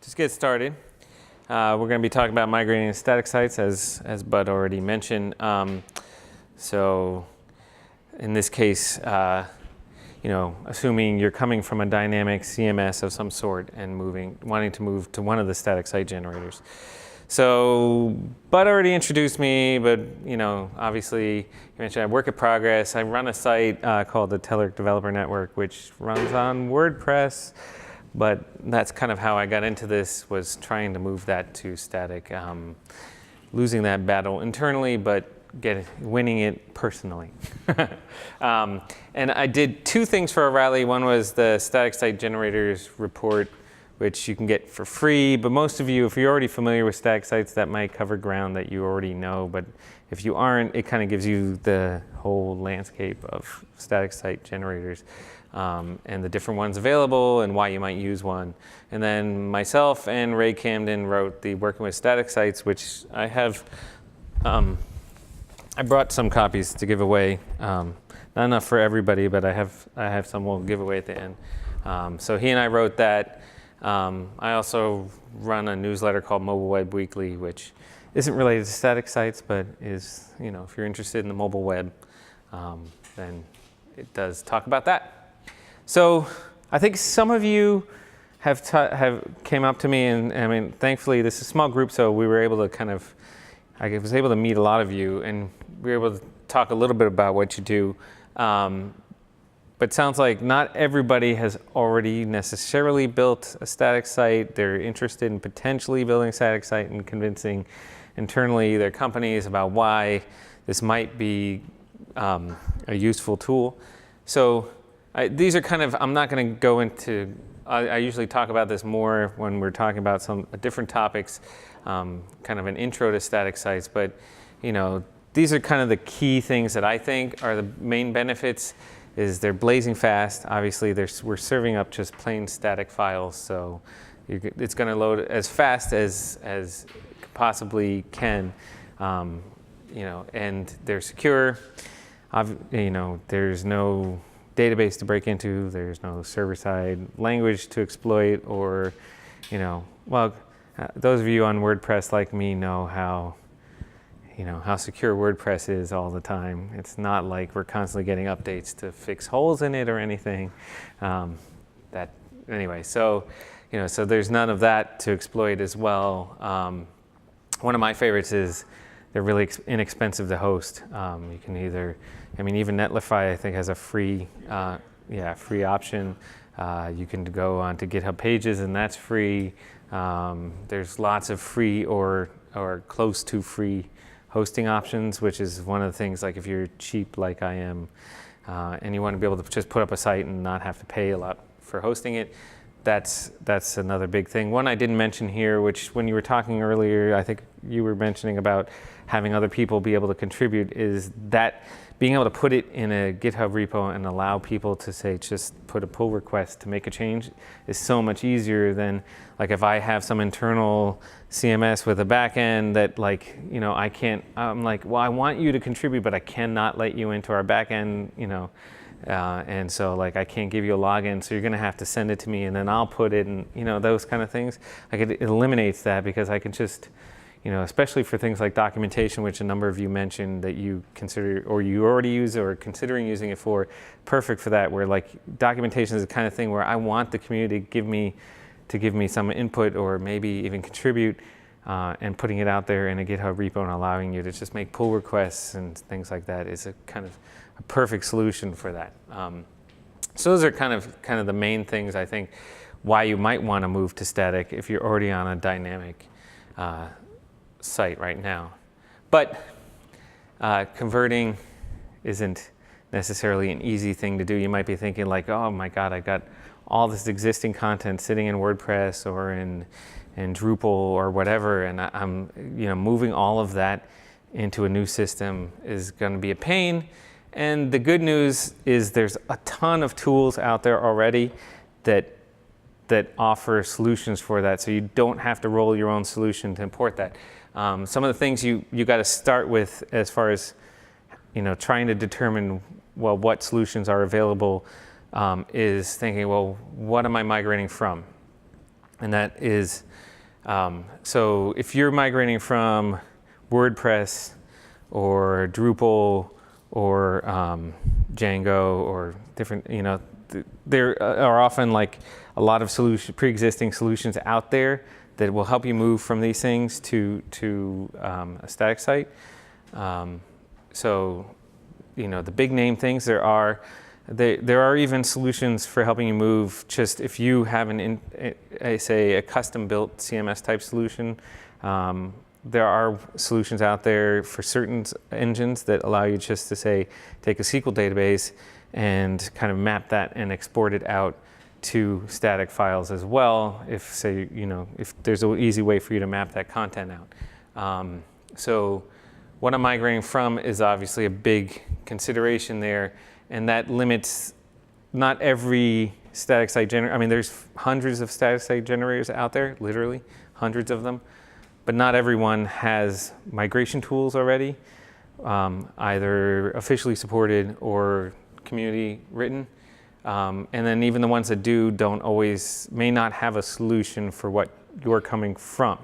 Just get started. We're going to be talking about migrating static sites, as Bud already mentioned. So in this case, assuming you're coming from a dynamic CMS of some sort and wanting to move to one of the static site generators. So Bud already introduced me, but obviously you mentioned I work in progress. I run a site called the Telerik Developer Network, which runs on WordPress. But that's kind of how I got into this, was trying to move that to static, losing that battle internally, but winning it personally. And I did two things for O'Reilly. One was the static site generators report, which you can get for free. But most of you, if you're already familiar with static sites, that might cover ground that you already know. But if you aren't, it kind of gives you the whole landscape of static site generators. And the different ones available and why you might use one. And then myself and Ray Camden wrote the Working with Static Sites, which I have. I brought some copies to give away. Not enough for everybody, but I have some we'll give away at the end. So he and I wrote that. I also run a newsletter called Mobile Web Weekly, which isn't related to static sites, but is, if you're interested in the mobile web, then it does talk about that. So I think some of you have came up to me, and I mean, thankfully this is a small group, so we were able to I was able to meet a lot of you, and we were able to talk a little bit about what you do. But it sounds like not everybody has already necessarily built a static site. They're interested in potentially building a static site and convincing internally their companies about why this might be a useful tool. So these are kind of, I'm not going to go into, I usually talk about this more when we're talking about some different topics, kind of an intro to static sites, but these are kind of the key things that I think are the main benefits. Is they're blazing fast. Obviously, we're serving up just plain static files, so it's going to load as fast as it possibly can, and they're secure. There's no database to break into. There's no server-side language to exploit, or, those of you on WordPress like me know how secure WordPress is all the time. It's not like we're constantly getting updates to fix holes in it or anything. So there's none of that to exploit as well. One of my favorites is they're really inexpensive to host. You can either, even Netlify I think has a free option. You can go on to GitHub Pages and that's free. There's lots of free or close to free hosting options, which is one of the things, like if you're cheap like I am, and you want to be able to just put up a site and not have to pay a lot for hosting it, that's another big thing. One I didn't mention here, which when you were talking earlier, I think you were mentioning about having other people be able to contribute, is that being able to put it in a GitHub repo and allow people to say, just put a pull request to make a change is so much easier than, like, if I have some internal CMS with a backend that, I can't, I'm like, well, I want you to contribute, but I cannot let you into our backend, and so I can't give you a login, so you're going to have to send it to me, and then I'll put it, and those kind of things. It eliminates that, because I can just, especially for things like documentation, which a number of you mentioned that you consider, or you already use, or considering using it for, perfect for that, where documentation is the kind of thing where I want the community to give me some input, or maybe even contribute, and putting it out there in a GitHub repo and allowing you to just make pull requests and things like that is a kind of a perfect solution for that. So those are kind of the main things, I think, why you might want to move to static if you're already on a dynamic site right now. But converting isn't necessarily an easy thing to do. You might be thinking oh my God, I've got all this existing content sitting in WordPress or in Drupal or whatever, and I'm moving all of that into a new system is going to be a pain. And the good news is there's a ton of tools out there already that offer solutions for that, so you don't have to roll your own solution to import that. Some of the things you got to start with, as far as trying to determine what solutions are available, is thinking, well, what am I migrating from? And that is, so if you're migrating from WordPress or Drupal or Django or different, there are often like a lot of pre-existing solutions out there that will help you move from these things to a static site. So, the big name things there are even solutions for helping you move. Just if you have say a custom-built CMS type solution, there are solutions out there for certain engines that allow you just to say take a SQL database and kind of map that and export it out to static files as well. If if there's an easy way for you to map that content out. So what I'm migrating from is obviously a big consideration there, and that limits not every static site generator. I mean, there's hundreds of static site generators out there, literally hundreds of them, but not everyone has migration tools already, either officially supported or community written. And then even the ones that do may not have a solution for what you're coming from.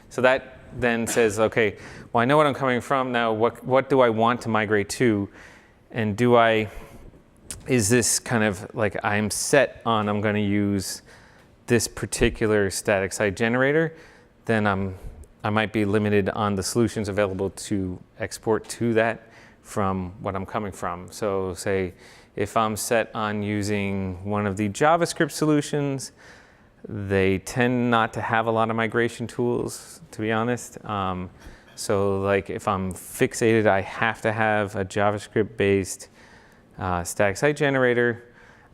So that then says, okay, well, I know what I'm coming from now. What do I want to migrate to? And is this kind of like I'm set on I'm going to use this particular static site generator? Then I might be limited on the solutions available to export to that from what I'm coming from. So say if I'm set on using one of the JavaScript solutions, they tend not to have a lot of migration tools, to be honest. So like if I'm fixated, I have to have a JavaScript-based static site generator,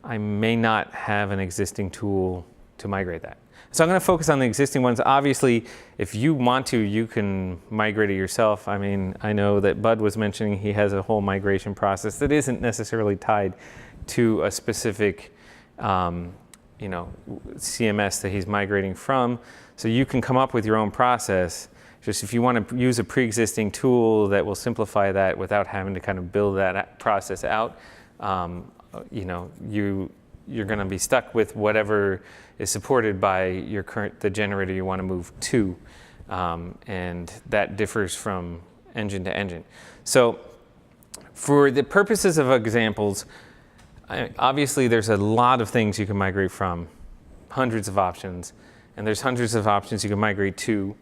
I may not have an existing tool to migrate that. So I'm going to focus on the existing ones. Obviously, if you want to, you can migrate it yourself. I mean, I know that Bud was mentioning he has a whole migration process that isn't necessarily tied to a specific CMS that he's migrating from. So you can come up with your own process. Just if you want to use a pre-existing tool that will simplify that without having to kind of build that process out, you're going to be stuck with whatever is supported by the generator you want to move to, and that differs from engine to engine. So for the purposes of examples, obviously there's a lot of things you can migrate from, hundreds of options, and there's hundreds of options you can migrate to.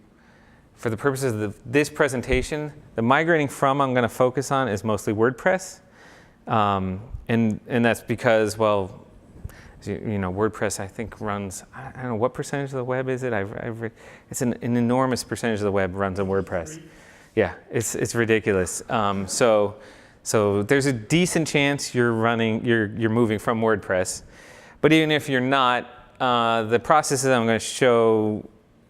For the purposes of this presentation, the migrating from I'm going to focus on is mostly WordPress, and that's because, well, WordPress I think runs, I don't know what percentage of the web is it. It's an enormous percentage of the web runs on WordPress. Yeah, it's ridiculous. So there's a decent chance you're moving from WordPress, but even if you're not, the processes I'm going to show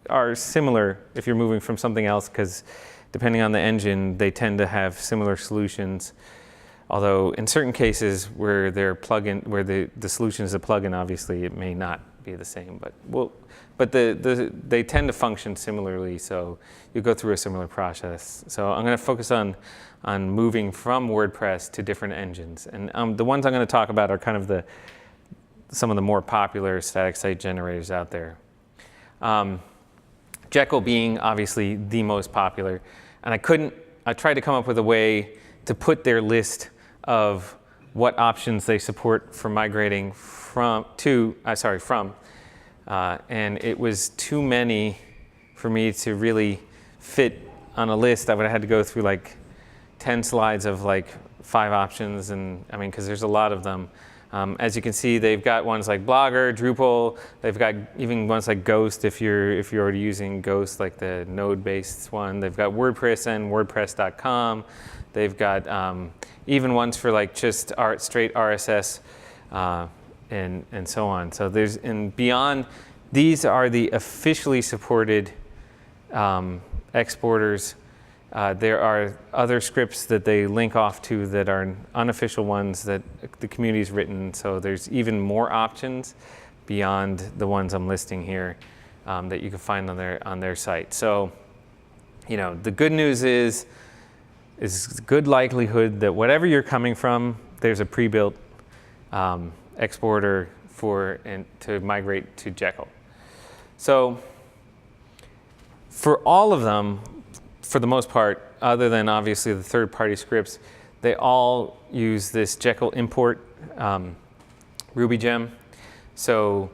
are similar if you're moving from something else, because depending on the engine, they tend to have similar solutions. Although in certain cases where they're where the solution is a plugin, obviously it may not be the same. But they tend to function similarly, so you go through a similar process. So I'm going to focus on moving from WordPress to different engines, and the ones I'm going to talk about are kind of some of the more popular static site generators out there. Jekyll being obviously the most popular, and I tried to come up with a way to put their list of what options they support for migrating from, and it was too many for me to really fit on a list. I would have had to go through like 10 slides of like 5 options, and I mean, because there's a lot of them. As you can see, they've got ones like Blogger, Drupal. They've got even ones like Ghost if you're already using Ghost, like the node-based one. They've got WordPress and WordPress.com. They've got even ones for like just straight RSS and so on. So beyond, these are the officially supported exporters. There are other scripts that they link off to that are unofficial ones that the community's written. So there's even more options beyond the ones I'm listing here that you can find on their site. So, the good news is good likelihood that whatever you're coming from, there's a pre-built exporter to migrate to Jekyll. So for all of them, for the most part, other than obviously the third-party scripts, they all use this Jekyll import Ruby gem. So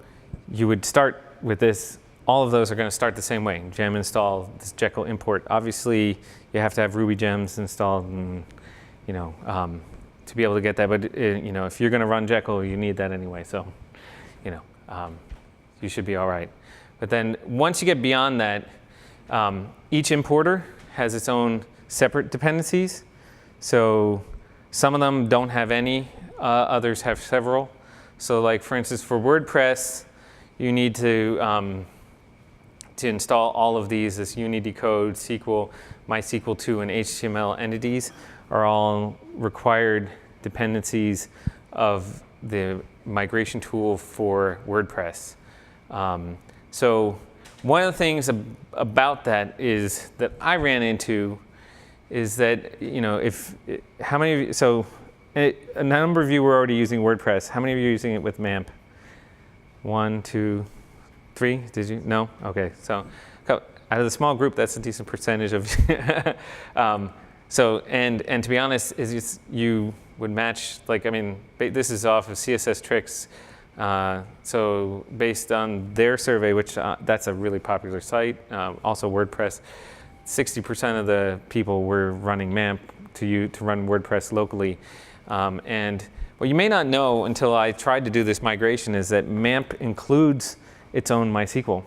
you would start with this. All of those are going to start the same way. Gem install, this Jekyll import. Obviously, you have to have Ruby gems installed, and to be able to get that. But if you're going to run Jekyll, you need that anyway. So, you should be all right. But then once you get beyond that, each importer has its own separate dependencies. So some of them don't have any. Others have several. So like for instance, for WordPress, you need to install all of these. This Unity code, SQL, MySQL2, and HTML entities are all required dependencies of the migration tool for WordPress. So one of the things about that is that I ran into is that how many of you, so a number of you were already using WordPress. How many of you are using it with MAMP? 1, 2, 3? Did you? No? Okay. So out of the small group, that's a decent percentage of. So and to be honest, you would match, this is off of CSS Tricks. So based on their survey, which that's a really popular site, also WordPress, 60% of the people were running MAMP to run WordPress locally. And what you may not know until I tried to do this migration is that MAMP includes its own MySQL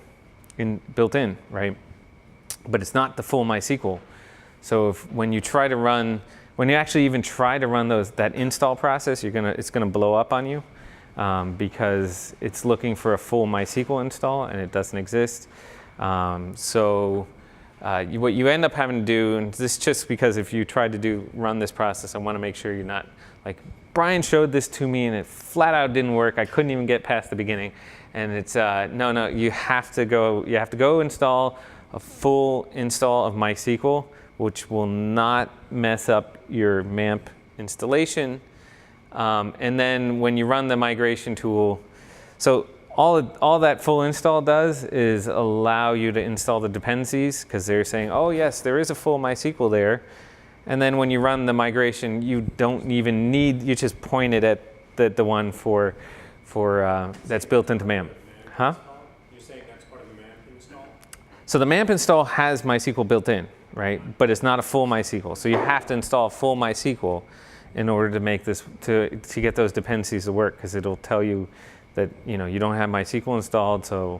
built in, right? But it's not the full MySQL. So when you actually even try to run that install process, it's gonna blow up on you because it's looking for a full MySQL install and it doesn't exist. What you end up having to do, and this is just because if you tried to run this process, I want to make sure you're not like, Brian showed this to me and it flat out didn't work. I couldn't even get past the beginning. And it's, no, you have to go install a full install of MySQL, which will not mess up your MAMP installation. And then when you run the migration tool, so all that full install does is allow you to install the dependencies, because they're saying, oh yes, there is a full MySQL there. And then when you run the migration, you don't even need, you just point it at the one for that's built into MAMP. Huh? You're saying that's part of the MAMP install? So the MAMP install has MySQL built in, right? But it's not a full MySQL. So you have to install a full MySQL in order to make this, to get those dependencies to work, because it'll tell you that you don't have MySQL installed, so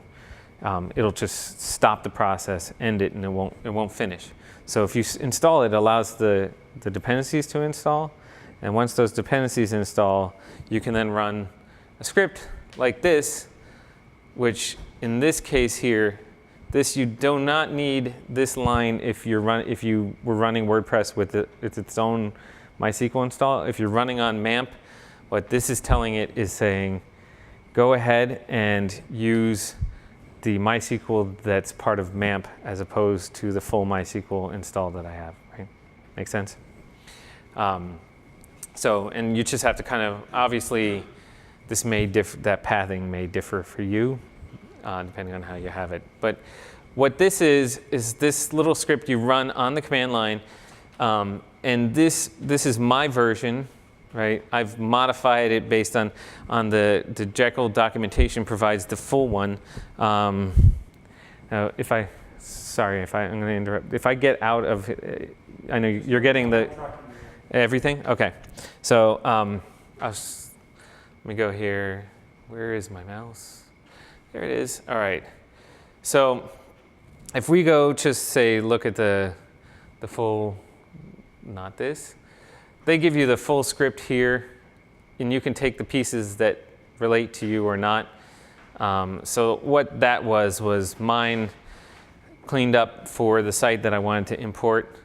it'll just stop the process, end it, and it won't finish. So if you install it, it allows the dependencies to install, and once those dependencies install, you can then run a script like this, which in this case here, you do not need this line if you were running WordPress with its own MySQL install. If you're running on MAMP, what this is telling it is saying, go ahead and use the MySQL that's part of MAMP as opposed to the full MySQL install that I have, right? Make sense? And you just have to kind of, obviously, that pathing may differ for you, depending on how you have it. But what this is this little script you run on the command line, and this is my version. Right, I've modified it based on the Jekyll documentation provides the full one. I'm going to interrupt. If I get out of, I know you're getting everything. Okay, so let me go here. Where is my mouse? There it is. All right. So if we go just say look at the full, not this. They give you the full script here, and you can take the pieces that relate to you or not. So what that was mine cleaned up for the site that I wanted to import.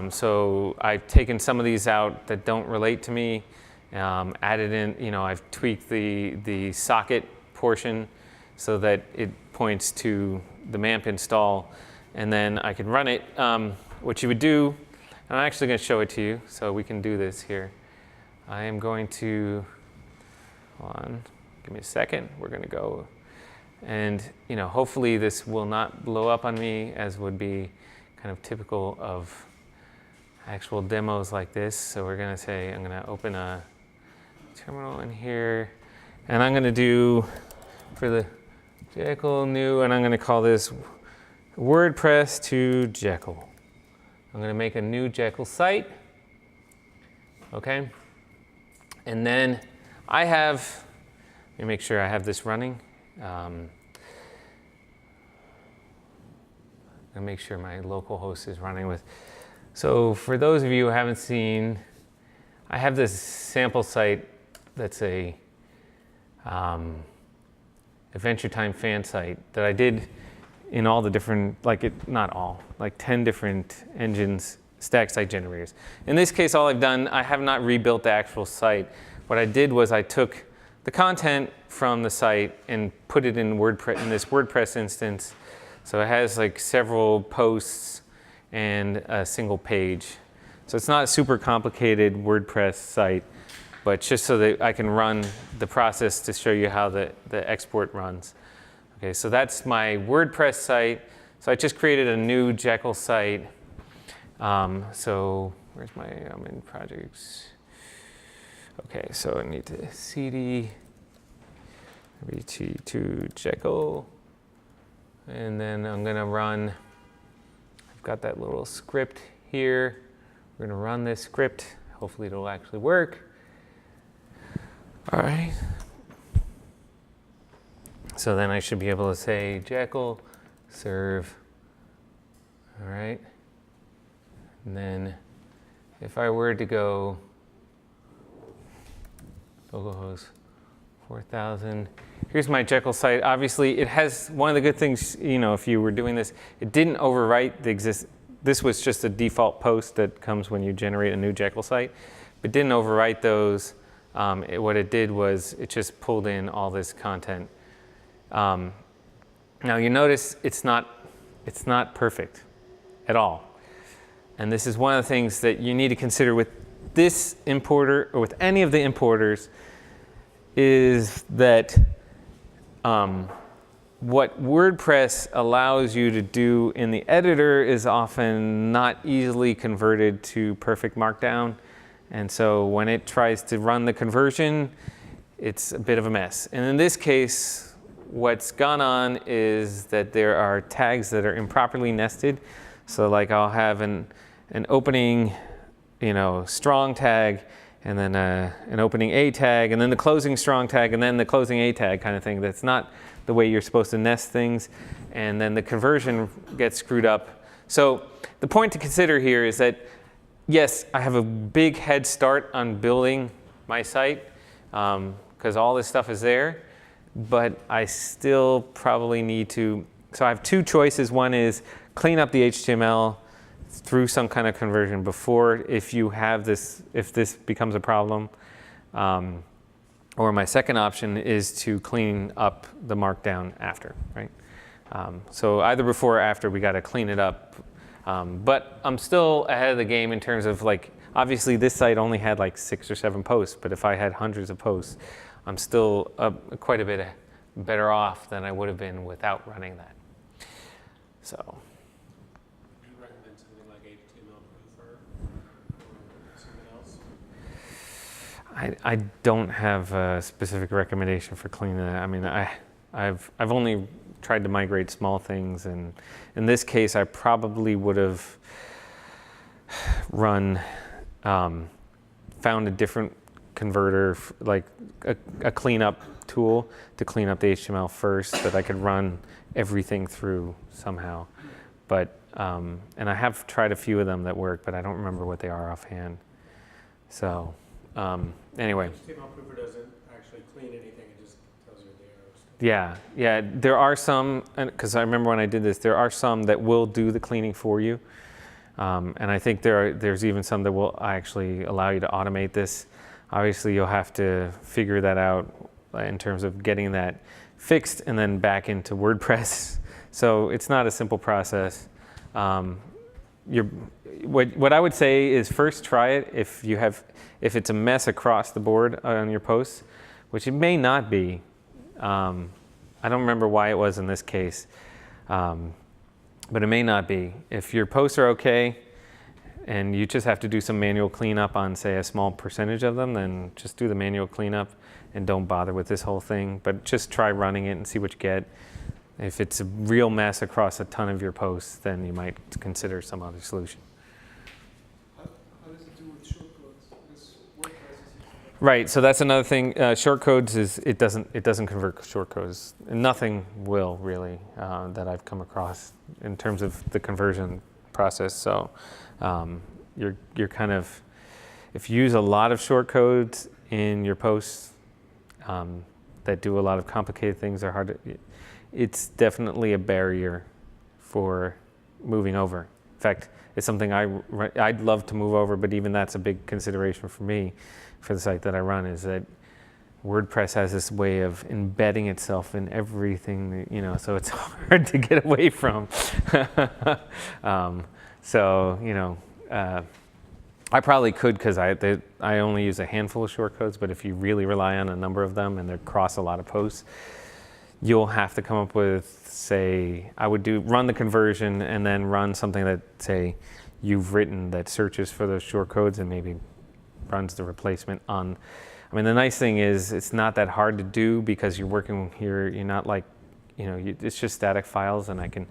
So I've taken some of these out that don't relate to me, added in, I've tweaked the socket portion so that it points to the MAMP install, and then I can run it. What you would do, I'm actually going to show it to you, so we can do this here. I am going to, hold on, give me a second. We're going to go And hopefully this will not blow up on me, as would be kind of typical of actual demos like this. So we're going to say I'm going to open a terminal in here, and I'm going to do for the Jekyll new, and I'm going to call this WordPress to Jekyll. I'm going to make a new Jekyll site. Okay. And then I have, let me make sure I have this running. I'm going to make sure my local host is running with. So for those of you who haven't seen, I have this sample site that's a Adventure Time fan site that I did in all the different, not all, 10 different engines, static site generators. In this case, all I've done, I have not rebuilt the actual site. What I did was I took the content from the site and put it in WordPress, in this WordPress instance. So it has several posts and a single page. So it's not a super complicated WordPress site, but just so that I can run the process to show you how the export runs. Okay, so that's my WordPress site. So I just created a new Jekyll site. So where's my, I'm in projects. Okay, so I need to cd to Jekyll. And then I'm going to run, I've got that little script here. We're going to run this script. Hopefully it'll actually work. All right. So then I should be able to say Jekyll serve. All right. And then if I were to go localhost 4000, here's my Jekyll site. Obviously, it has one of the good things, if you were doing this, it didn't overwrite the this was just a default post that comes when you generate a new Jekyll site. But didn't overwrite those. What it did was it just pulled in all this content. Now you notice it's not perfect at all. And this is one of the things that you need to consider with this importer or with any of the importers, is that what WordPress allows you to do in the editor is often not easily converted to perfect Markdown. And so when it tries to run the conversion, it's a bit of a mess. And in this case, what's gone on is that there are tags that are improperly nested. So I'll have an opening, strong tag, and then an opening A tag, and then the closing strong tag, and then the closing A tag kind of thing. That's not the way you're supposed to nest things. And then the conversion gets screwed up. So the point to consider here is that, yes, I have a big head start on building my site because all this stuff is there, but I still probably need to, so I have two choices. One is clean up the HTML through some kind of conversion before, if this becomes a problem. Or my second option is to clean up the Markdown after, right? So either before or after, we got to clean it up. But I'm still ahead of the game in terms of obviously this site only had 6 or 7 posts, but if I had hundreds of posts, I'm still quite a bit better off than I would have been without running that. So. Do you recommend something like HTML or something else? I don't have a specific recommendation for cleaning that. I mean, I've only tried to migrate small things, and in this case, I probably would have found a different converter, like a cleanup tool to clean up the HTML first, that I could run everything through somehow. But and I have tried a few of them that work, but I don't remember what they are offhand. So anyway. HTML Proofer doesn't actually clean anything; it just tells you the errors. Yeah, there are some, because I remember when I did this, there are some that will do the cleaning for you. And I think there's even some that will actually allow you to automate this. Obviously, you'll have to figure that out in terms of getting that fixed and then back into WordPress. So it's not a simple process. What I would say is first try it if it's a mess across the board on your posts, which it may not be. I don't remember why it was in this case, but it may not be. If your posts are okay and you just have to do some manual cleanup on, say, a small percentage of them, then just do the manual cleanup and don't bother with this whole thing, but just try running it and see what you get. If it's a real mess across a ton of your posts, then you might consider some other solution. How does it do with shortcodes? Because WordPress is Right, so that's another thing. Shortcodes is it doesn't convert shortcodes. Nothing will really that I've come across in terms of the conversion process. So you're kind of, if you use a lot of shortcodes in your posts that do a lot of complicated things, are hard to. It's definitely a barrier for moving over. In fact, it's something I'd love to move over, but even that's a big consideration for me, for the site that I run, is that WordPress has this way of embedding itself in everything, so it's hard to get away from. I probably could, because I only use a handful of shortcodes, but if you really rely on a number of them and they're across a lot of posts, you'll have to come up with, say, I would run the conversion and then run something that, say, you've written that searches for those shortcodes and maybe runs the replacement on. I mean, the nice thing is it's not that hard to do because you're working here. You're not like, it's just static files, and I can,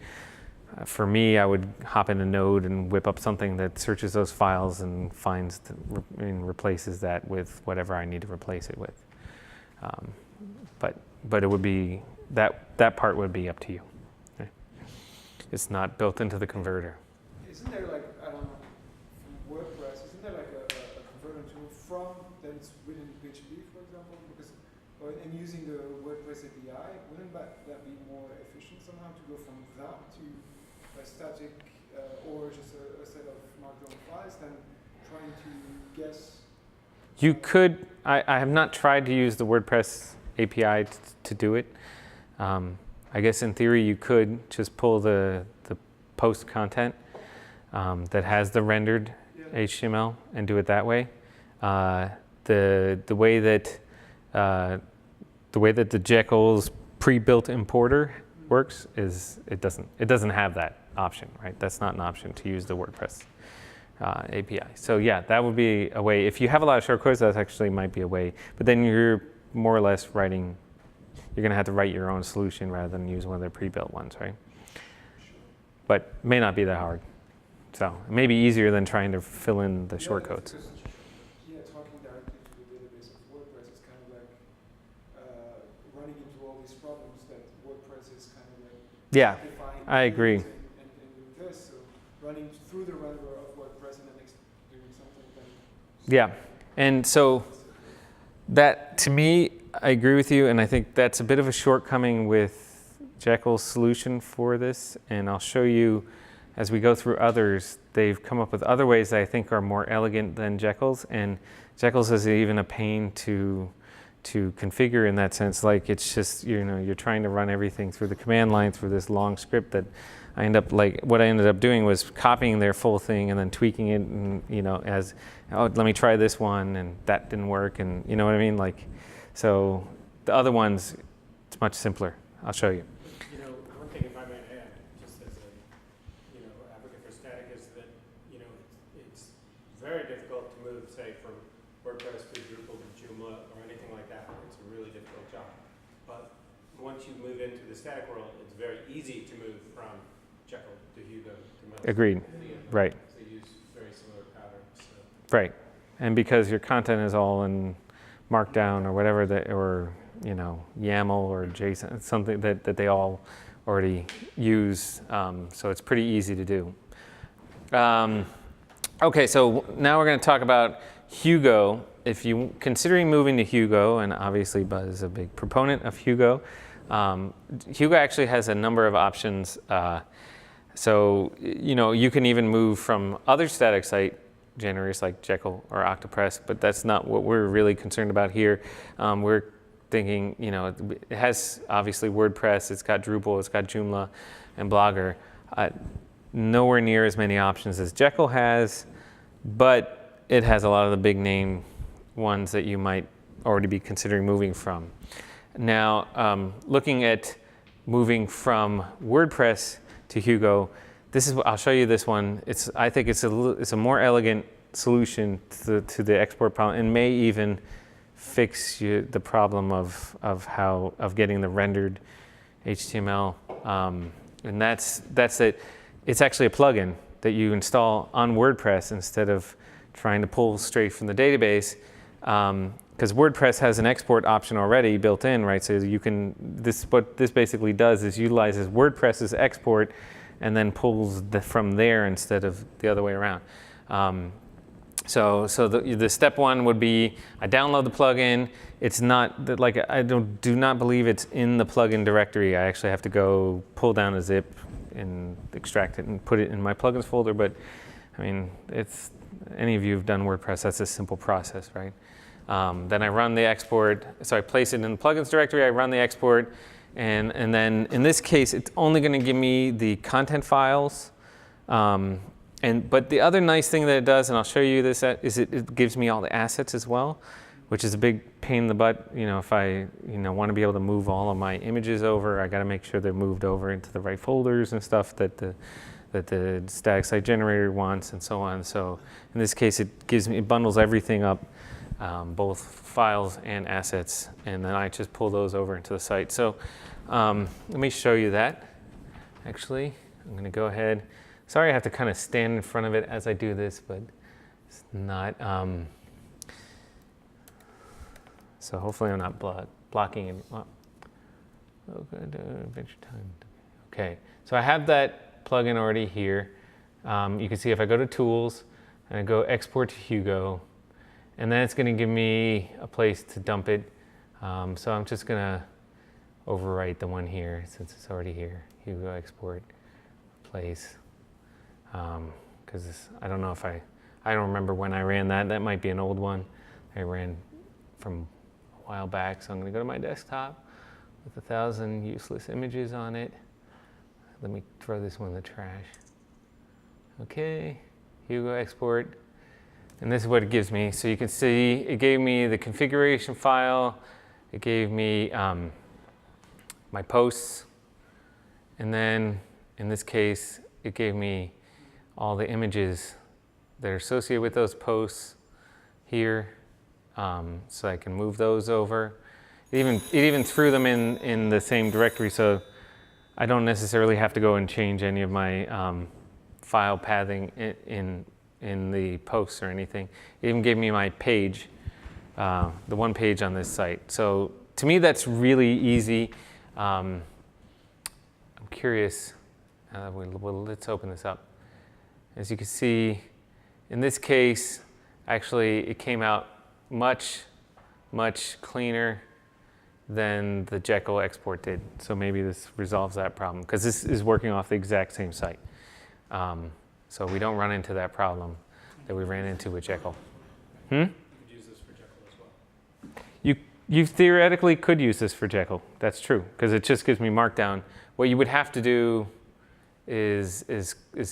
for me, I would hop into Node and whip up something that searches those files and finds and replaces that with whatever I need to replace it with. But it would be, that part would be up to you. Okay? It's not built into the converter. Isn't there like, I don't know, from WordPress, isn't there like a converter tool from that it's written in PHP, for example? Because, and using the WordPress API, wouldn't that be more efficient somehow to go from that to a static or just a set of markdown files than trying to guess? You could, I have not tried to use the WordPress API to do it. I guess in theory you could just pull the post content that has the rendered HTML and do it that way. The way that the Jekyll's pre-built importer works is it doesn't have that option, right? That's not an option to use the WordPress API. So yeah, that would be a way. If you have a lot of shortcodes, that actually might be a way. But then you're more or less writing. You're going to have to write your own solution rather than use one of their pre-built ones, right? But it may not be that hard. So it may be easier than trying to fill in the shortcodes. Talking directly to the database of WordPress is kind of like running into all these problems that WordPress is kind of like defining. I agree. And doing this, so running through the renderer of WordPress and then doing something. Yeah, and so that, to me, I agree with you, and I think that's a bit of a shortcoming with Jekyll's solution for this, and I'll show you as we go through others. They've come up with other ways that I think are more elegant than Jekyll's, and Jekyll's is even a pain to configure in that sense. Like, it's just, you're trying to run everything through the command line through this long script that what I ended up doing was copying their full thing and then tweaking it, and as, let me try this one, and that didn't work, and you know what I mean? So the other ones, it's much simpler. I'll show you. One thing, if I might add, just as a advocate for static, is that it's very difficult to move, say, from WordPress to Drupal to Joomla or anything like that. It's a really difficult job. But once you move into the static world, it's very easy to move from Jekyll to Hugo to Middleman. Agreed. Right. They use very similar patterns. So. Right, and because your content is all in Markdown or whatever, or YAML or JSON, something that they all already use, so it's pretty easy to do. Okay, so now we're going to talk about Hugo. If you're considering moving to Hugo, and obviously Buzz is a big proponent of Hugo, Hugo actually has a number of options. So you can even move from other static site generators like Jekyll or Octopress, but that's not what we're really concerned about here. We're thinking, it has obviously WordPress, it's got Drupal, it's got Joomla and Blogger. Nowhere near as many options as Jekyll has, but it has a lot of the big name ones that you might already be considering moving from. Now, looking at moving from WordPress to Hugo, I'll show you this one. I think it's a more elegant solution to the export problem, and may even fix the problem of getting the rendered HTML. And that's it. It's actually a plugin that you install on WordPress instead of trying to pull straight from the database. Because WordPress has an export option already built in, right? So you can, what this basically does is utilizes WordPress's export and then pulls from there instead of the other way around. So the step one would be I download the plugin. It's not like I do not believe it's in the plugin directory. I actually have to go pull down a zip and extract it and put it in my plugins folder. But I mean, any of you who've done WordPress, that's a simple process, right? Then I run the export. So I place it in the plugins directory. I run the export, and then in this case, it's only going to give me the content files. But the other nice thing that it does, and I'll show you this, is it gives me all the assets as well, which is a big pain in the butt. If I want to be able to move all of my images over, I got to make sure they're moved over into the right folders and stuff that the static site generator wants, and so on. So in this case, it bundles everything up, both files and assets, and then I just pull those over into the site. So let me show you that. Actually, I'm going to go ahead. Sorry, I have to kind of stand in front of it as I do this, but it's not. So hopefully I'm not blocking it. Oh, good, Adventure Time. Okay, so I have that plugin already here. You can see if I go to Tools and I go Export to Hugo, and then it's going to give me a place to dump it. So I'm just going to overwrite the one here since it's already here. Hugo Export Place. Because I don't know if I don't remember when I ran that. That might be an old one. I ran from a while back. So I'm going to go to my desktop with 1,000 useless images on it. Let me throw this one in the trash. Okay, Hugo export. And this is what it gives me. So you can see it gave me the configuration file. It gave me my posts. And then in this case, it gave me all the images that are associated with those posts here, so I can move those over. It even threw them in the same directory, so I don't necessarily have to go and change any of my file pathing in the posts or anything. It even gave me my page, the one page on this site. So to me, that's really easy. I'm curious. Let's open this up. As you can see, in this case, actually, it came out much, much cleaner than the Jekyll export did. So maybe this resolves that problem, because this is working off the exact same site. So we don't run into that problem that we ran into with Jekyll. You could use this for Jekyll as well. You theoretically could use this for Jekyll. That's true, because it just gives me Markdown. What you would have to do is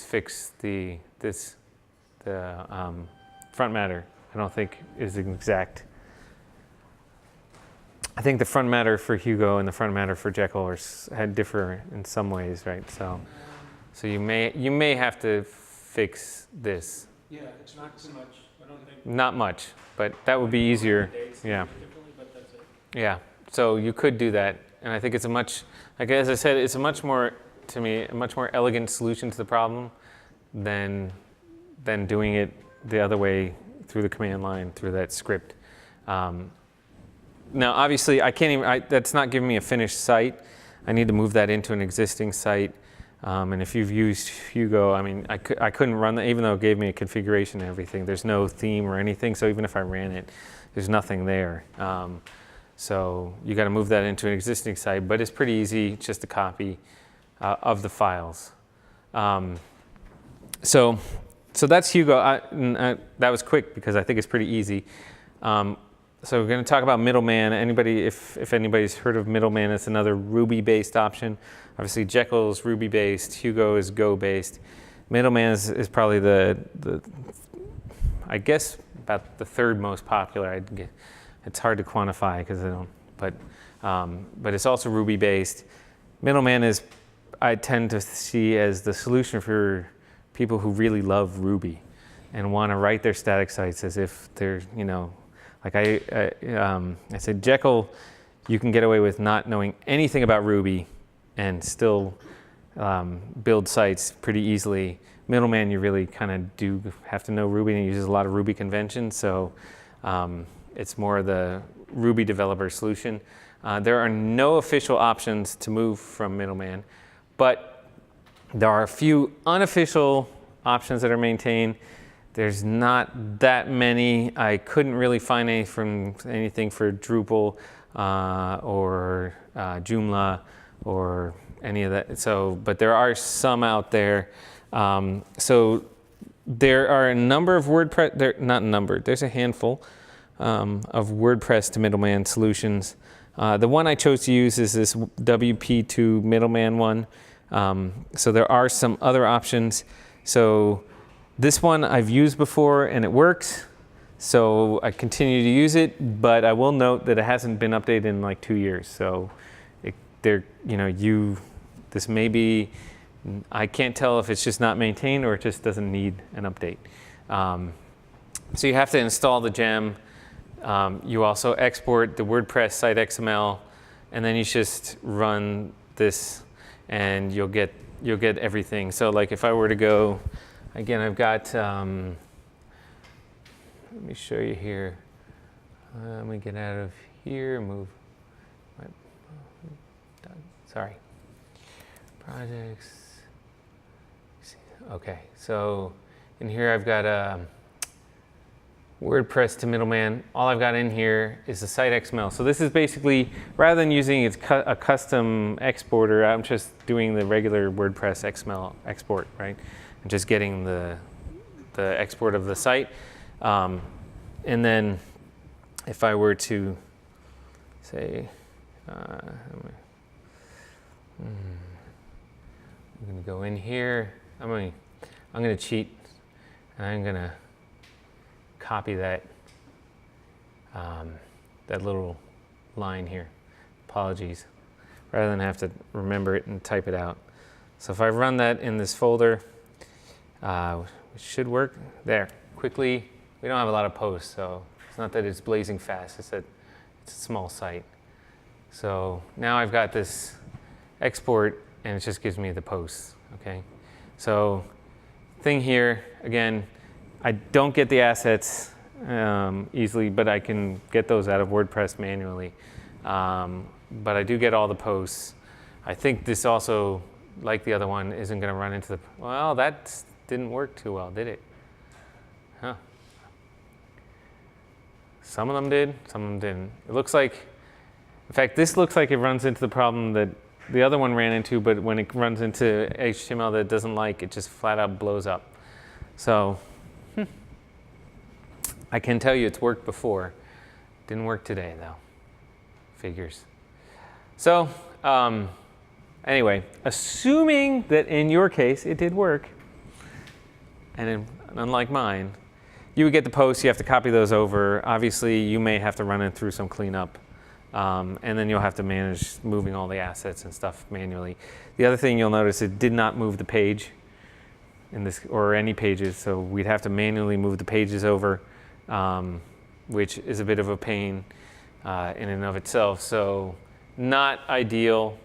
fix the front matter. I don't think is exact. I think the front matter for Hugo and the front matter for Jekyll differ in some ways, right? So you may have to fix this. Yeah, it's not too much. I don't think. Not much, but that would be easier. Yeah. But that's it. Yeah. So you could do that, and I think it's as I said, it's a much more elegant solution to the problem than doing it the other way through the command line, through that script. Now, obviously, I can't even, that's not giving me a finished site. I need to move that into an existing site. And if you've used Hugo, I mean, I couldn't run that, even though it gave me a configuration and everything. There's no theme or anything, so even if I ran it, there's nothing there. So you got to move that into an existing site, but it's pretty easy, just a copy of the files. So that's Hugo. That was quick because I think it's pretty easy. So we're going to talk about Middleman. If anybody's heard of Middleman, it's another Ruby-based option. Obviously, Jekyll is Ruby-based. Hugo is Go-based. Middleman is probably I guess, about the third most popular. It's hard to quantify because I don't. But but it's also Ruby-based. Middleman is, I tend to see as the solution for people who really love Ruby and want to write their static sites as if they're, you know, like I said, Jekyll, you can get away with not knowing anything about Ruby and still build sites pretty easily. Middleman, you really kind of do have to know Ruby, and it uses a lot of Ruby conventions, so it's more the Ruby developer solution. There are no official options to move from Middleman, but there are a few unofficial options that are maintained. There's not that many. I couldn't really find anything for Drupal or Joomla or any of that. So, but there are some out there. So there are a number of WordPress, not numbered, there's a handful of WordPress to Middleman solutions. The one I chose to use is this WP2 Middleman one. So there are some other options. So this one I've used before and it works. So I continue to use it, but I will note that it hasn't been updated in like 2 years. So this may be, I can't tell if it's just not maintained or it just doesn't need an update. So you have to install the gem. You also export the WordPress site XML, and then you just run this, and you'll get everything. So like if I were to go, again, I've got. Let me show you here. Let me get out of here. Move. Sorry. Projects. Okay, so in here I've got WordPress to Middleman. All I've got in here is the site XML. So this is basically, rather than using a custom exporter, I'm just doing the regular WordPress XML export, right? And just getting the export of the site. And then if I were to say, I'm going to go in here. I'm going to cheat, and I'm going to copy that that little line here. Apologies, rather than have to remember it and type it out. So if I run that in this folder, it should work. There, quickly. We don't have a lot of posts, so it's not that it's blazing fast. It's that it's a small site. So now I've got this export, and it just gives me the posts. Okay. So thing here, again, I don't get the assets easily, but I can get those out of WordPress manually. But I do get all the posts. I think this also, like the other one, isn't going to run into the, well, that didn't work too well, did it? Huh. Some of them did, some of them didn't. It looks like, in fact, this looks like it runs into the problem that the other one ran into, but when it runs into HTML that it doesn't like, it just flat out blows up. So I can tell you it's worked before. Didn't work today, though. Figures. So anyway, assuming that in your case it did work, and unlike mine, you would get the posts, you have to copy those over. Obviously, you may have to run it through some cleanup. And then you'll have to manage moving all the assets and stuff manually. The other thing you'll notice, it did not move the page in this, or any pages, so we'd have to manually move the pages over, which is a bit of a pain in and of itself. So not ideal,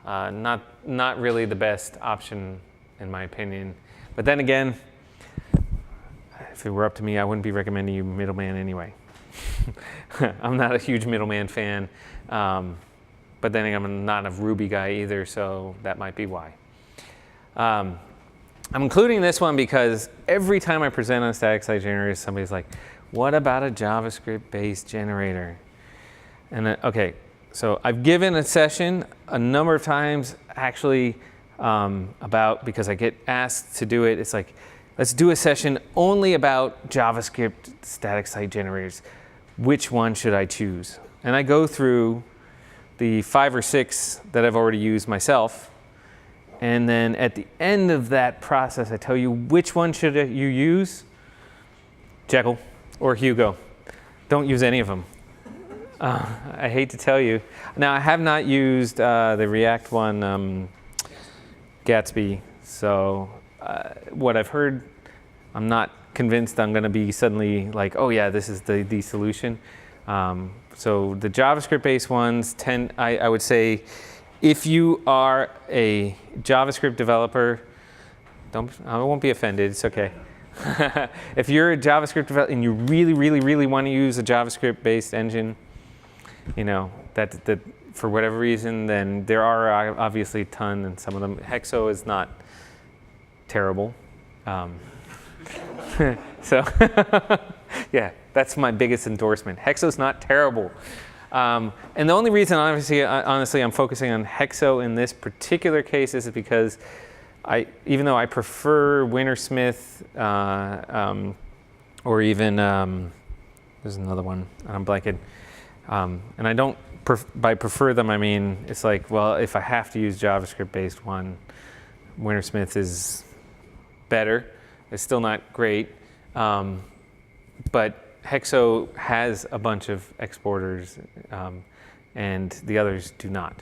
not really the best option in my opinion. But then again, if it were up to me, I wouldn't be recommending you Middleman anyway. I'm not a huge Middleman fan, but then I'm not a Ruby guy either, so that might be why. I'm including this one because every time I present on static site generators, somebody's like, what about a JavaScript-based generator? And okay, so I've given a session a number of times actually because I get asked to do it. It's like, let's do a session only about JavaScript static site generators. Which one should I choose? And I go through the 5 or 6 that I've already used myself. And then at the end of that process, I tell you which one should you use, Jekyll or Hugo. Don't use any of them. I hate to tell you. Now, I have not used the React one, Gatsby. So what I've heard, I'm not convinced I'm going to be suddenly like, oh yeah, this is the solution. So the JavaScript-based ones I would say, if you are a JavaScript developer, I won't be offended, it's okay. If you're a JavaScript developer and you really, really, really want to use a JavaScript-based engine, you know, that for whatever reason, then there are obviously a ton, and some of them, Hexo is not terrible. So yeah, that's my biggest endorsement. Hexo's not terrible. And the only reason, honestly, I'm focusing on Hexo in this particular case is because even though I prefer Wintersmith, or even, there's another one, I'm blanking. And I don't, by prefer them, I mean, it's like, well, if I have to use JavaScript-based one, Wintersmith is better. It's still not great. But Hexo has a bunch of exporters, and the others do not.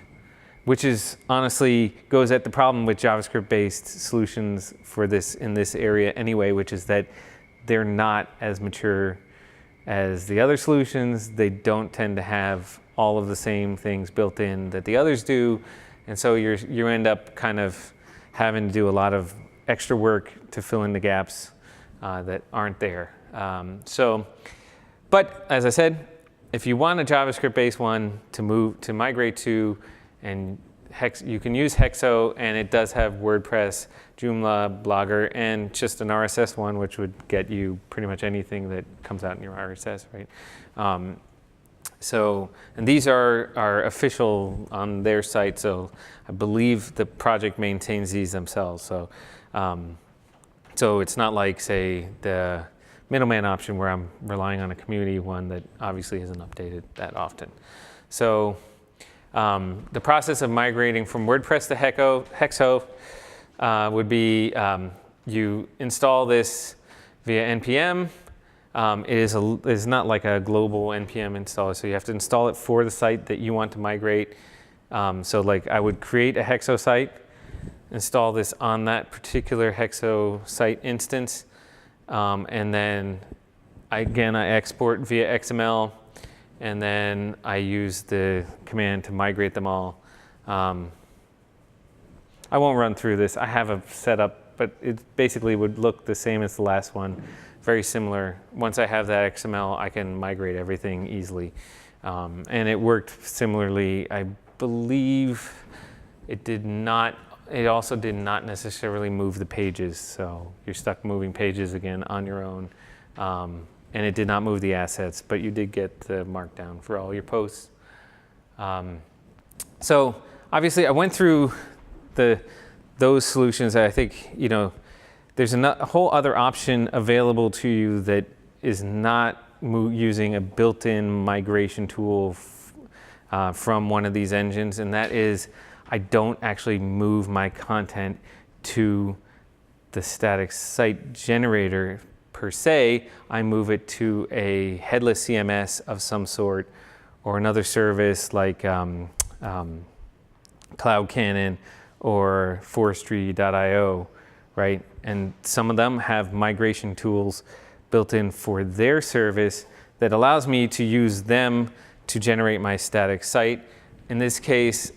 Which is honestly goes at the problem with JavaScript-based solutions for this in this area anyway, which is that they're not as mature as the other solutions. They don't tend to have all of the same things built in that the others do, and so you end up kind of having to do a lot of extra work to fill in the gaps that aren't there. But as I said, if you want a JavaScript-based one to migrate to, and you can use Hexo, and it does have WordPress, Joomla, Blogger, and just an RSS one, which would get you pretty much anything that comes out in your RSS, right? And these are official on their site, so I believe the project maintains these themselves. So it's not like, say, the Middleman option where I'm relying on a community one that obviously isn't updated that often. So the process of migrating from WordPress to Hexo would be you install this via npm. It is not like a global npm installer, so you have to install it for the site that you want to migrate. So like I would create a Hexo site, install this on that particular Hexo site instance, and then I export via XML, and then I use the command to migrate them all. I won't run through this. I have a setup, but it basically would look the same as the last one, very similar. Once I have that XML, I can migrate everything easily. And it worked similarly. I believe it also did not necessarily move the pages, so you're stuck moving pages again on your own. And it did not move the assets, but you did get the markdown for all your posts. So obviously, I went through those solutions. I think there's a whole other option available to you that is not using a built-in migration tool from one of these engines, and that is I don't actually move my content to the static site generator per se. I move it to a headless CMS of some sort, or another service like Cloud Cannon or Forestry.io, right? And some of them have migration tools built in for their service that allows me to use them to generate my static site. In this case,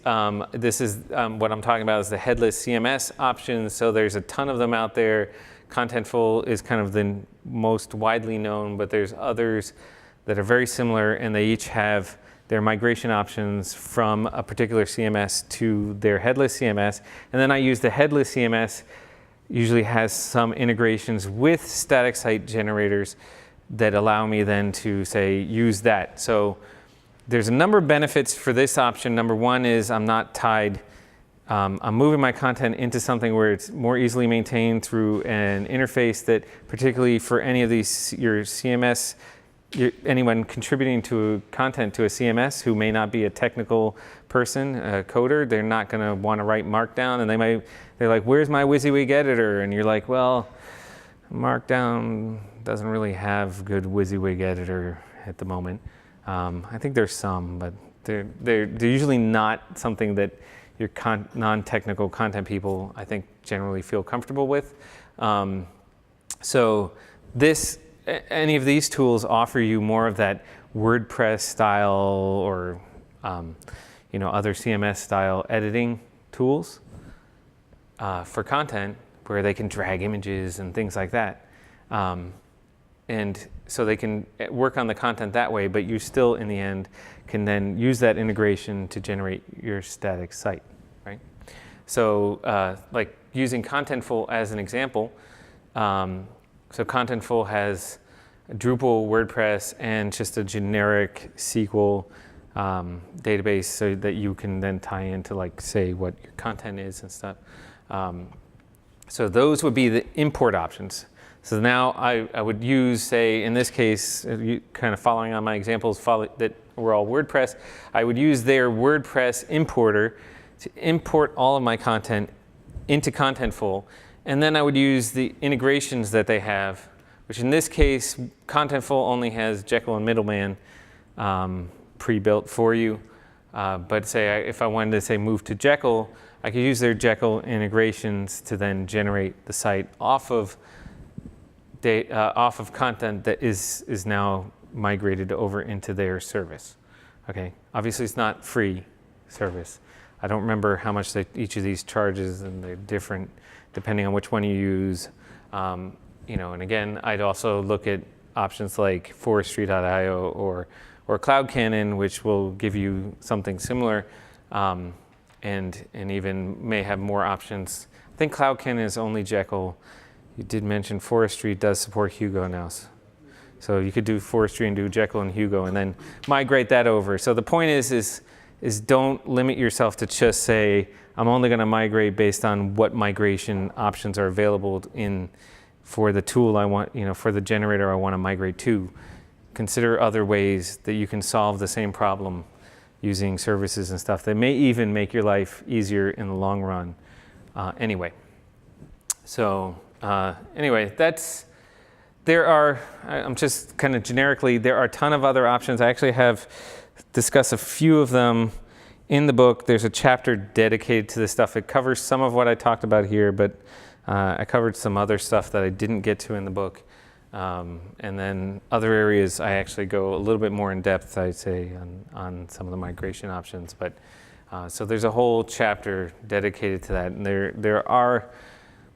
this is what I'm talking about is the headless CMS option. So there's a ton of them out there. Contentful is kind of the most widely known, but there's others that are very similar, and they each have their migration options from a particular CMS to their headless CMS. And then I use the headless CMS, usually has some integrations with static site generators that allow me then to, say, use that. So there's a number of benefits for this option. Number one is I'm not tied. I'm moving my content into something where it's more easily maintained through an interface that, particularly for any of these, your CMS, anyone contributing to content to a CMS who may not be a technical person, a coder, they're not going to want to write Markdown, and they're like, where's my WYSIWYG editor? And you're like, well, Markdown doesn't really have good WYSIWYG editor at the moment. I think there's some, but they're usually not something that your non-technical content people, I think, generally feel comfortable with. So any of these tools offer you more of that WordPress style or other CMS style editing tools for content, where they can drag images and things like that. And so they can work on the content that way, but you still, in the end, can then use that integration to generate your static site, right? So like using Contentful as an example, so Contentful has Drupal, WordPress, and just a generic SQL database so that you can then tie into, like, say, what your content is and stuff. So those would be the import options. So now I would use, say, in this case, kind of following on my examples that were all WordPress, I would use their WordPress importer to import all of my content into Contentful. And then I would use the integrations that they have, which in this case, Contentful only has Jekyll and Middleman pre-built for you. But say if I wanted to, say, move to Jekyll, I could use their Jekyll integrations to then generate the site off of content that is now migrated over into their service. Okay, obviously it's not free service. I don't remember how much each of these charges, and they're different depending on which one you use. And again, I'd also look at options like forestry.io or Cloud Cannon, which will give you something similar, and even may have more options. I think Cloud Cannon is only Jekyll. You did mention Forestry does support Hugo now. So you could do Forestry and do Jekyll and Hugo and then migrate that over. So the point is don't limit yourself to just say, I'm only going to migrate based on what migration options are available for the tool I want, for the generator I want to migrate to. Consider other ways that you can solve the same problem using services and stuff that may even make your life easier in the long run anyway. So anyway, I'm just kind of generically, there are a ton of other options. I actually have discussed a few of them in the book. There's a chapter dedicated to this stuff. It covers some of what I talked about here, but I covered some other stuff that I didn't get to in the book. And then other areas I actually go a little bit more in depth, I'd say, on some of the migration options. But so there's a whole chapter dedicated to that. And there are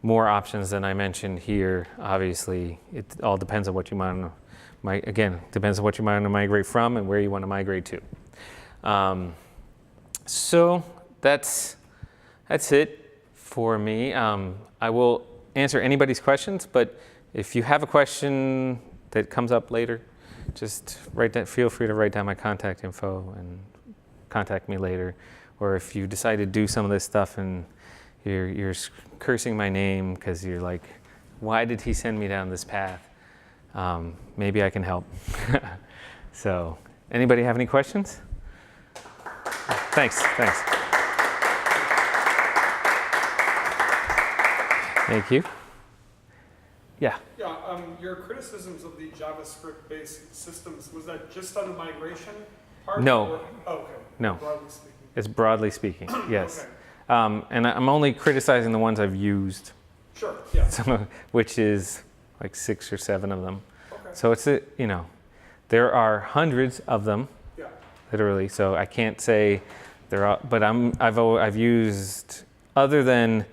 more options than I mentioned here. Obviously, it all depends on what you want to depends on what you want to migrate from and where you want to migrate to. So that's it for me. I will answer anybody's questions, but if you have a question that comes up later, just feel free to write down my contact info and contact me later. Or if you decide to do some of this stuff and you're cursing my name because you're like, why did he send me down this path? Maybe I can help. So, anybody have any questions? Thanks. Thank you. Yeah. Yeah, your criticisms of the JavaScript-based systems, was that just on the migration part? No. Okay. No. Broadly speaking. It's broadly speaking, yes. Okay. And I'm only criticizing the ones I've used. Sure, yeah. Which is like 6 or 7 of them. Okay. So it's there are hundreds of them, Yeah. literally. So I can't say there are, but I've used, other than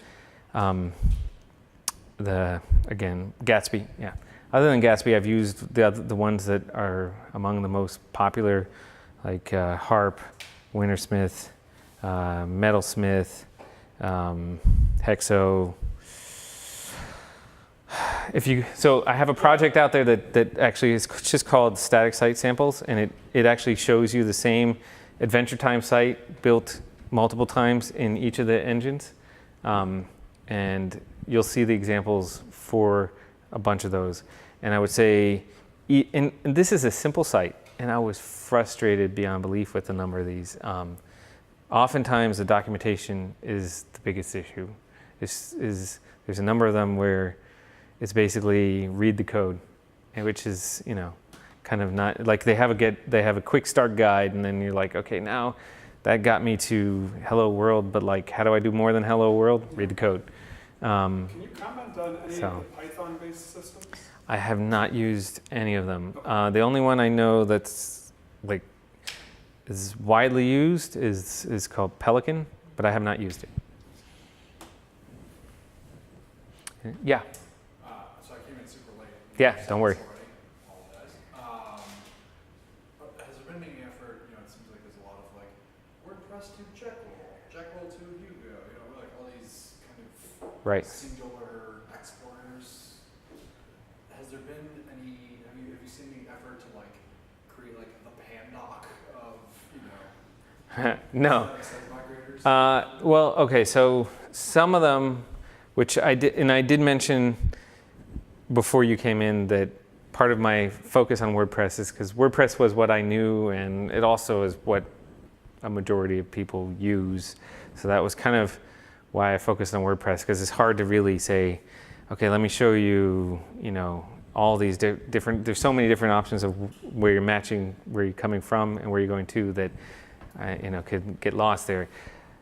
Gatsby. Yeah. Other than Gatsby, I've used the ones that are among the most popular, like Harp, Wintersmith, Metalsmith, Hexo. So I have a project out there that actually is just called Static Site Samples, and it actually shows you the same Adventure Time site built multiple times in each of the engines, and you'll see the examples for a bunch of those. And I would say, and this is a simple site, and I was frustrated beyond belief with the number of these. Oftentimes the documentation is the biggest issue. There's a number of them where it's basically read the code, which is, kind of not like they have a quick start guide, and then you're like, okay, now that got me to hello world, but like, how do I do more than hello world? Read the code. Can you comment on any So- of the Python-based systems? I have not used any of them. The only one I know that's like is widely used is called Pelican, but I have not used it. Yeah, So I came in super late. Yeah, don't worry. Already. Apologize. Has there been any effort, it seems like there's a lot of like WordPress to Jekyll, Jekyll to Hugo, like all these kind of right. singular exporters. Has there been any, have you seen any effort to like create like the pandoc of, No. set migrators? Well, okay, so some of them, which I did mention before you came in, that part of my focus on WordPress is because WordPress was what I knew, and it also is what a majority of people use. So that was kind of why I focused on WordPress, because it's hard to really say, okay, let me show you, all these different, there's so many different options of where you're matching, where you're coming from and where you're going to, that, could get lost there.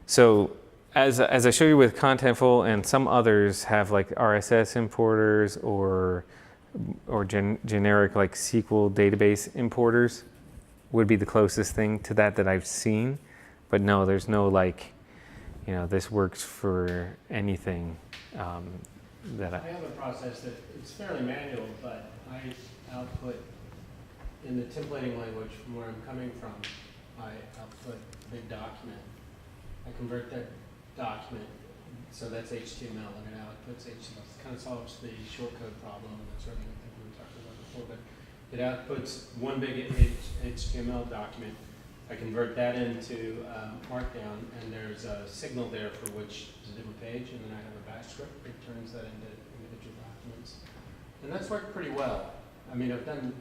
So as I show you with Contentful, and some others have like RSS importers or generic like SQL database importers would be the closest thing to that I've seen. But no, there's no like, this works for anything that I have a process that it's fairly manual, but I output in the templating language from where I'm coming from. I output a big document. I convert that document, so that's HTML, and it outputs HTML. It kind of solves the shortcode problem. That's sort of the thing we were talking about before, but it outputs one big HTML document. I convert that into Markdown, and there's a signal there for which is a different page, and then I have a bash script that turns that into individual documents. And that's worked pretty well. I mean, I've done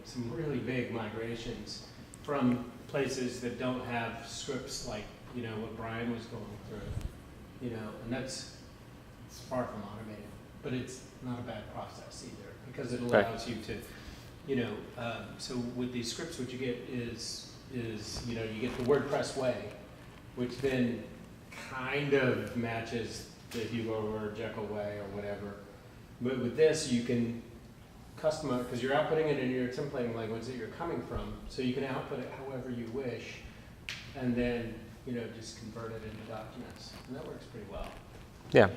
some really big migrations from places that don't have scripts like, what Brian was going through, and it's far from automated, but it's not a bad process either, because it allows you to, so with these scripts, what you get is you get the WordPress way, which then kind of matches the Hugo or Jekyll way or whatever. But with this, you can customize, because you're outputting it in your templating language that you're coming from, so you can output it however you wish, and then just convert it into documents, and that works pretty well. Yeah.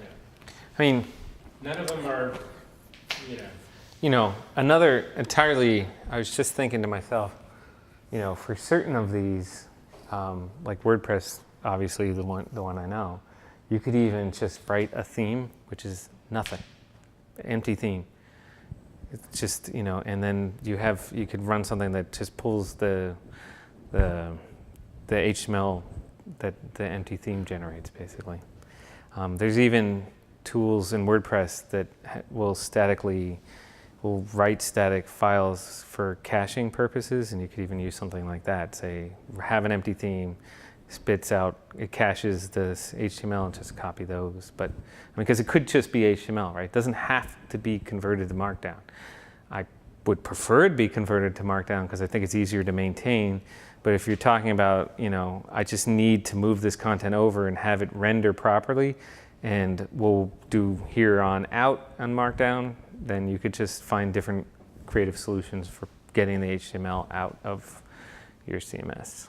I mean, none of them are, another entirely, I was just thinking to myself, for certain of these, like WordPress, obviously the one I know, you could even just write a theme, which is nothing, empty theme. It's just, and then you could run something that just pulls the HTML that the empty theme generates, basically. There's even tools in WordPress that will write static files for caching purposes, and you could even use something like that. Say, have an empty theme, spits out, it caches this HTML, and just copy those. But because it could just be HTML, right? It doesn't have to be converted to Markdown. I would prefer it be converted to Markdown because I think it's easier to maintain. But if you're talking about, I just need to move this content over and have it render properly, and we'll do here on out on Markdown, then you could just find different creative solutions for getting the HTML out of your CMS.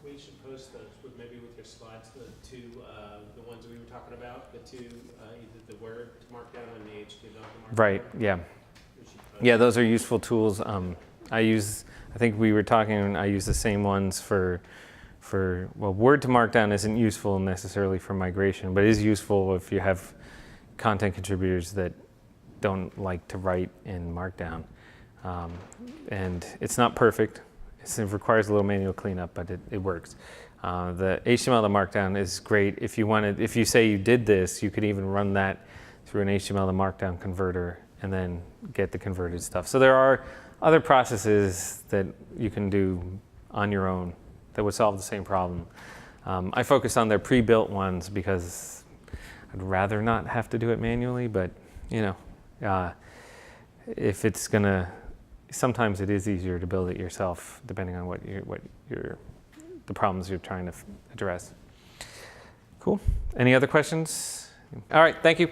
we should post those, maybe with your slides, the ones we were talking about, either the Word to Markdown and the HTML to Markdown. Right, yeah. Yeah, those are useful tools. I think we were talking, I use the same ones for Word to Markdown isn't useful necessarily for migration, but it is useful if you have content contributors that don't like to write in Markdown. And it's not perfect. It requires a little manual cleanup, but it works. The HTML to Markdown is great. If you say you did this, you could even run that through an HTML to Markdown converter and then get the converted stuff. So there are other processes that you can do on your own that would solve the same problem. I focus on their pre-built ones because I'd rather not have to do it manually, but if it's gonna sometimes it is easier to build it yourself, depending on the problems you're trying to address. Cool. Any other questions? All right, thank you.